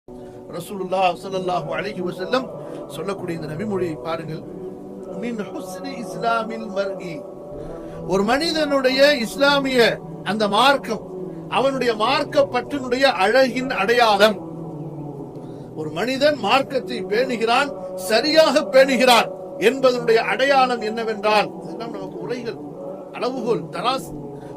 ரசூலுல்லாஹ் ஸல்லல்லாஹு அலைஹி வஸல்லம் சொல்லக்கூடிய இந்த நபிமொழியை பாருங்கள். மின் ஹுஸ்னி இஸ்லாமில் மர்இ, ஒரு மனிதனுடைய இஸ்லாமிய அந்த மார்க்கம், அவனுடைய மார்க்க பற்றினுடைய அழகின் அடையாளம். ஒரு மனிதன் மார்க்கத்தை பேணுகிறான், சரியாக பேணுகிறான் என்பதனுடைய அடையாளம் என்னவென்றால், இதெல்லாம் நமக்கு உரைகள், அளவுகோல், தராஸ்.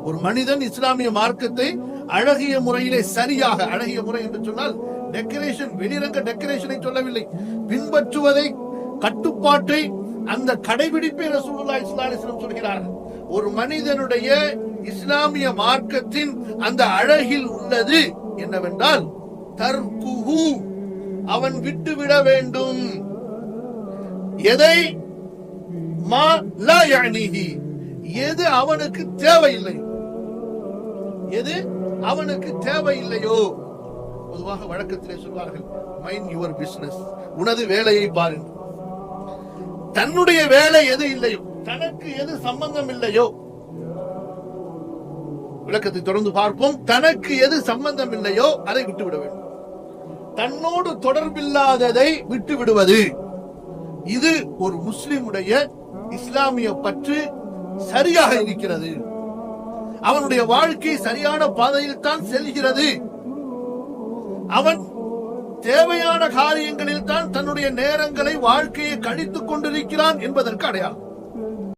ஒரு மனிதன் இஸ்லாமிய மார்க்கத்தை அழகிய முறையிலே சரியாக, அழகிய முறை என்று சொன்னால் டெக்கரேஷன், வெளிரங்க டெக்கரேஷனை சொல்லவில்லை, பின்பற்றுவதை, கட்டுப்பாட்டை, அந்த கடைபிடிப்பை ரசூலுல்லாஹி ஸல்லல்லாஹு அலைஹி வஸல்லம் சொல்கிறார்கள். ஒரு மனிதனுடைய இஸ்லாமிய மார்க்கத்தின் அந்த அழகில் உள்ளது என்னவென்றால் தர்குஹு, அவன் விட்டுவிட வேண்டும். எதை? மா லா யஅனிஹி, எது அவனுக்கு தேவையில்லை, எது அவனுக்கு தேவையில்லையோ. பொதுவாக வழக்கத்திலே சொல்வார்கள், மைண்ட் யுவர் பிசினஸ், உனது வேலையை பாருங்கள். தன்னுடைய வேலை எது இல்லையோ, தனக்கு எது சம்பந்தம் இல்லையோ, விளக்கத்தை தொடர்ந்து பார்ப்போம். தனக்கு எது சம்பந்தம் இல்லையோ அதை விட்டுவிட வேண்டும். தன்னோடு தொடர்பில்லாததை விட்டு விடுவது, இது ஒரு முஸ்லிமுடைய இஸ்லாமிய பற்று சரியாக இருக்கிறது. அவனுடைய வாழ்க்கை சரியான பாதையில் தான் செல்கிறது. அவன் தேவையான காரியங்களில் தான் தன்னுடைய நேரங்களை, வாழ்க்கையை கழித்துக் கொண்டிருக்கிறான் என்பதற்கு அடையாளம்.